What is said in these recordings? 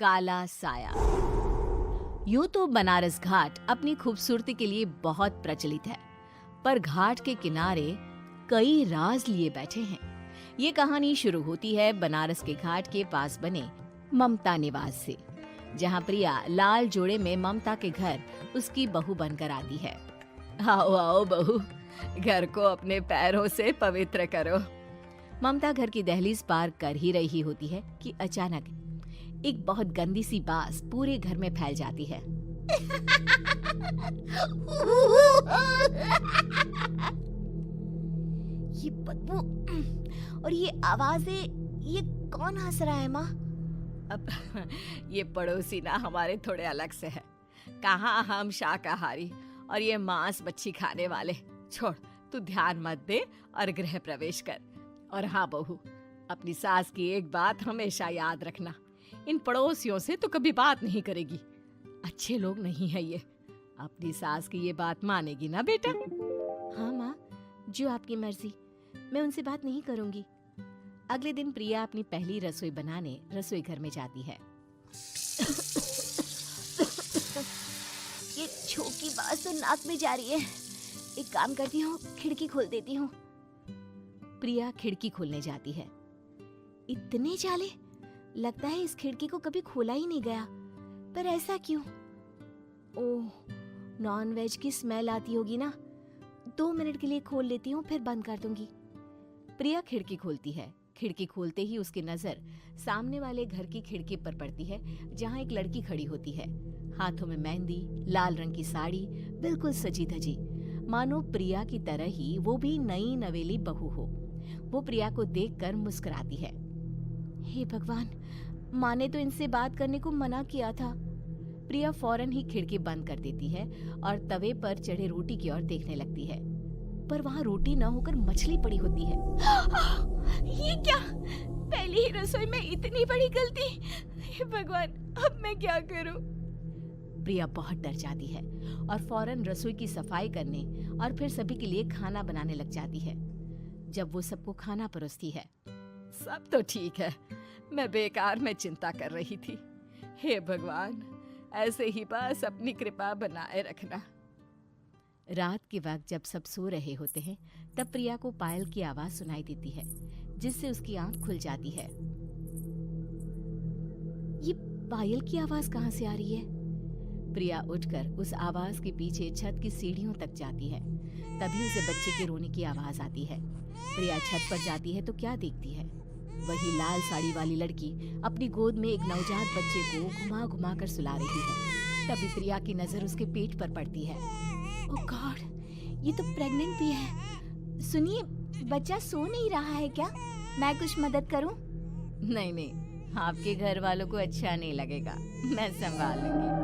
काला साया। यूं तो बनारस घाट अपनी खूबसूरती के लिए बहुत प्रचलित है, पर घाट के किनारे कई राज लिए बैठे हैं। ये कहानी शुरू होती है बनारस के घाट के पास बने ममता निवास से, जहाँ प्रिया लाल जोड़े में ममता के घर उसकी बहू बनकर आती है। आओ आओ बहू, घर को अपने पैरों से पवित्र करो। ममता घर की दहलीज पार कर ही रही होती है कि अचानक एक बहुत गंदी सी बास पूरे घर में फैल जाती है। ये बदबू और ये आवाजें, ये कौन हंस रहा है माँ? अब ये पड़ोसी ना हमारे थोड़े अलग से है। कहाँ हम शाकाहारी और ये मांस मच्छी खाने वाले। छोड़, तू ध्यान मत दे और गृह प्रवेश कर। और हाँ बहू, अपनी सास की एक बात हमेशा याद रखना, इन पड़ोसियों से तो कभी बात नहीं करेगी। अच्छे लोग नहीं है ये। अपनी सास की ये बात मानेगी ना बेटा? हाँ माँ, जो आपकी मर्जी, मैं उनसे बात नहीं करूंगी। अगले दिन प्रिया अपनी पहली रसोई बनाने रसोई घर में जाती है। ये छोकी बात तो नाक में जा रही है। एक काम करती हूँ, खिड़की खोल देती हूँ। प्रिया खिड़की खोलने जाती है। इतने जाले, लगता है इस खिड़की को कभी खोला ही नहीं गया। पर ऐसा क्यों? ओह, नॉन वेज की स्मेल आती होगी ना। 2 मिनट के लिए खोल लेती हूँ, फिर बंद कर दूंगी। प्रिया खिड़की खोलती है। खिड़की खोलते ही उसकी नजर सामने वाले घर की खिड़की पर पड़ती है, जहाँ एक लड़की खड़ी होती है। हाथों में मेहंदी, लाल रंग की साड़ी, बिल्कुल सजी धजी, मानो प्रिया की तरह ही वो भी नई नवेली बहू हो। वो प्रिया को देखकर मुस्कुराती है। हे भगवान, माँ ने तो इनसे बात करने को मना किया था। प्रिया फौरन ही खिड़की बंद कर देती है और तवे पर चढ़े रोटी की ओर देखने लगती है, पर वहाँ रोटी न होकर मछली पड़ी होती है। ये क्या? पहली ही रसोई में इतनी बड़ी गलती। हे भगवान, अब मैं क्या करूं? प्रिया बहुत डर जाती है और फौरन रसोई की सफाई करने और फिर सभी के लिए खाना बनाने लग जाती है। जब वो सबको खाना परोसती है, सब तो ठीक है, मैं बेकार में चिंता कर रही थी। हे भगवान, ऐसे ही बस अपनी कृपा बनाए रखना। रात के वक्त जब सब सो रहे होते हैं, तब प्रिया को पायल की आवाज सुनाई देती है, जिससे उसकी आंख खुल जाती है। ये पायल की आवाज कहाँ से आ रही है? प्रिया उठकर उस आवाज के पीछे छत की सीढ़ियों तक जाती है। तभी उसे बच्चे के रोने की आवाज आती है। प्रिया छत पर जाती है तो क्या देखती है? वही लाल साड़ी वाली लड़की अपनी गोद में एक नवजात बच्चे को घुमा घुमा कर सुला रही है। तभी प्रिया की नजर उसके पेट पर पड़ती है। ओह गॉड, ये तो प्रेग्नेंट भी है। सुनिए, बच्चा सो नहीं रहा है क्या? मैं कुछ मदद करूं? नहीं नहीं, आपके घर वालों को अच्छा नहीं लगेगा, मैं संभाल लूंगी।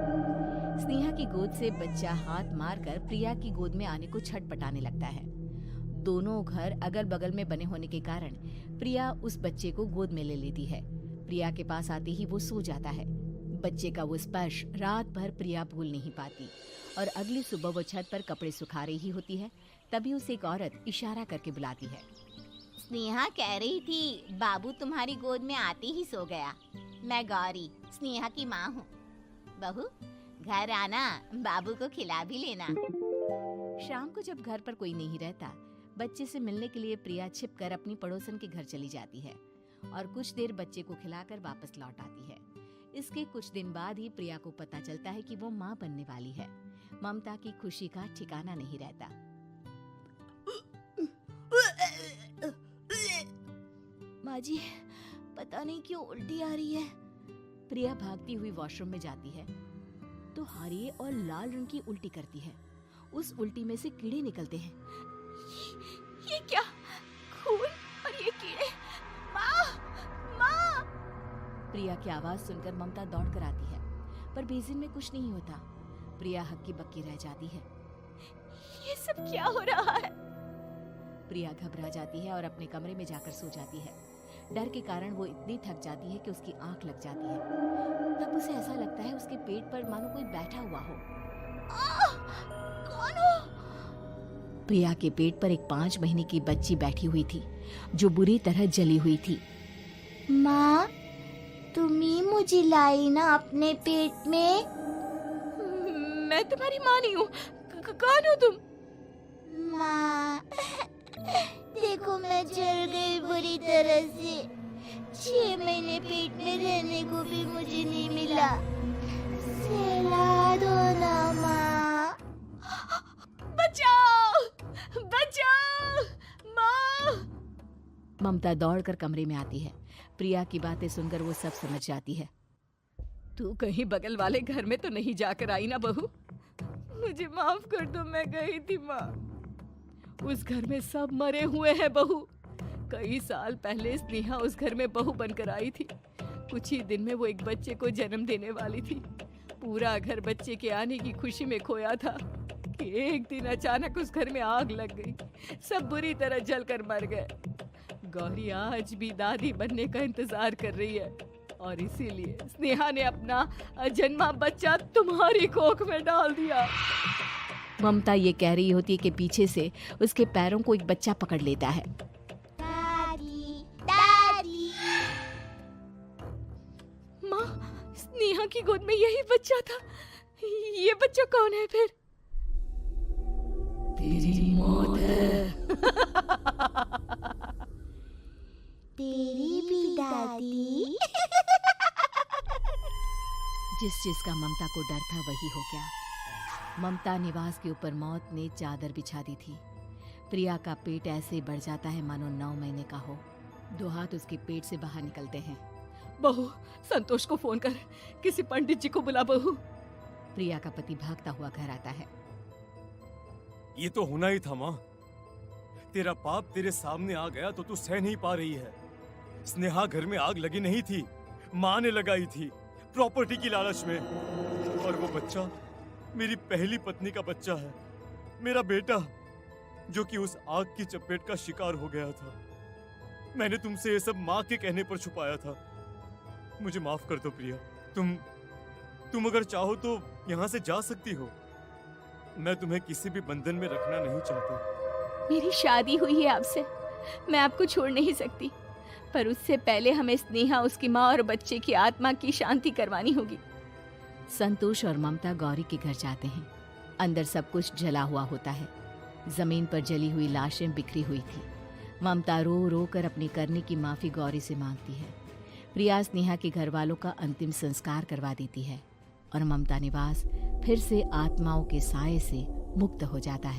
स्नेहा की गोद से बच्चा हाथ मारकर प्रिया की गोद में आने को छटपटाने लगता है। दोनों घर अगल बगल में बने होने के कारण प्रिया उस बच्चे को गोद में ले लेती है। प्रिया के पास आते ही वो सो जाता है। बच्चे का वो स्पर्श रात भर प्रिया भूल नहीं पाती और अगली सुबह वो छत पर कपड़े सुखा रही होती है। तभी उसे एक औरत इशारा करके बुलाती है। स्नेहा कह रही थी बाबू तुम्हारी गोद में आते ही सो गया। मैं गौरी, स्नेहा की माँ हूँ। बहू, घर आना, बाबू को खिला भी लेना। शाम को जब घर पर कोई नहीं रहता, बच्चे से मिलने के लिए प्रिया छिपकर अपनी पड़ोसन के घर चली जाती है और कुछ देर बच्चे को खिलाकर वापस लौट आती है। इसके कुछ दिन बाद ही प्रिया को पता चलता है कि वो माँ बनने वाली है। ममता की खुशी का ठिकाना नहीं रहता। माँ जी, पता नहीं क्यों उल्टी आ रही है। प्रिया भागती हुई वॉशरूम में जाती है तो हरे और लाल रंग की उल्टी करती है। उस उल्टी में से कीड़े निकलते हैं। ये क्या? खून और ये कीड़े! माँ! माँ! प्रिया की आवाज सुनकर ममता दौड़ कर आती है, पर बेसिन में कुछ नहीं होता। प्रिया हक्की बक्की रह जाती है। ये सब क्या हो रहा है? प्रिया घबरा जाती है और अपने कमरे में जाकर सो जाती है। डर के कारण वो इतनी थक जाती है कि उसकी आंख लग जाती है। तब उसे ऐसा लगता है उसके पेट पर मानो कोई बैठा हुआ हो। कौन हो? प्रिया के पेट पर एक 5 महीने की बच्ची बैठी हुई थी, जो बुरी तरह जली हुई थी। माँ, तुम ही मुझे लाई ना अपने पेट में। मैं तुम्हारी माँ नहीं हूँ। कौन हो तुम? माँ, देखो मैं जल गई बुरी तरह से। 6 महीने पेट में रहने को भी मुझे नहीं मिला। सहला दो ना माँ। बचाओ, बचाओ, माँ। ममता दौड़कर कमरे में आती है। प्रिया की बातें सुनकर वो सब समझ जाती है। तू कहीं बगल वाले घर में तो नहीं जाकर आई ना बहू? मुझे माफ कर दो, मैं गई थी माँ। उस घर में सब मरे हुए हैं बहू। कई साल पहले स्नेहा उस घर में बहू बनकर आई थी। कुछ ही दिन में वो एक बच्चे को जन्म देने वाली थी। पूरा घर बच्चे के आने की खुशी में खोया था कि एक दिन अचानक उस घर में आग लग गई। सब बुरी तरह जलकर मर गए। गौरी आज भी दादी बनने का इंतजार कर रही है और इसीलिए स्नेहा ने अपना अजन्मा बच्चा तुम्हारी कोख में डाल दिया। ममता ये कह रही होती है कि पीछे से उसके पैरों को एक बच्चा पकड़ लेता है। दादी, दादी। माँ, स्नेहा की गोद में यही बच्चा था। ये बच्चा कौन है फिर? तेरी मौत है। तेरी भी दादी। जिस चीज का ममता को डर था वही हो गया। ममता निवास के ऊपर मौत ने चादर बिछा दी थी। प्रिया का पेट ऐसे बढ़ जाता है मानो 9 महीने का हो। 2 हाथ उसके पेट से बाहर निकलते हैं। बहू, संतोष को फोन कर, किसी पंडित जी को बुला बहू। प्रिया का पति भागता हुआ घर आता है। ये तो होना ही था माँ। तेरा पाप तेरे सामने आ गया तो तू सह नहीं पा रही है। स्नेहा घर में आग लगी नहीं थी, माँ ने लगाई थी प्रॉपर्टी की लालच में। और वो बच्चा मेरी पहली पत्नी का बच्चा है, मेरा बेटा, जो कि उस आग की चपेट का शिकार हो गया था। मैंने तुमसे ये सब माँ के कहने पर छुपाया था। मुझे माफ कर दो प्रिया। तुम अगर चाहो तो यहाँ से जा सकती हो। मैं तुम्हें किसी भी बंधन में रखना नहीं चाहता। मेरी शादी हुई है आपसे, मैं आपको छोड़ नहीं सकती, पर उससे पहले हमें स्नेहा, उसकी माँ और बच्चे की आत्मा की शांति करवानी होगी। संतोष और ममता गौरी के घर जाते हैं। अंदर सब कुछ जला हुआ होता है। जमीन पर जली हुई लाशें बिखरी हुई थी। ममता रो रो कर अपनी करने की माफी गौरी से मांगती है। प्रिया स्नेहा के घर वालों का अंतिम संस्कार करवा देती है और ममता निवास फिर से आत्माओं के साए से मुक्त हो जाता है।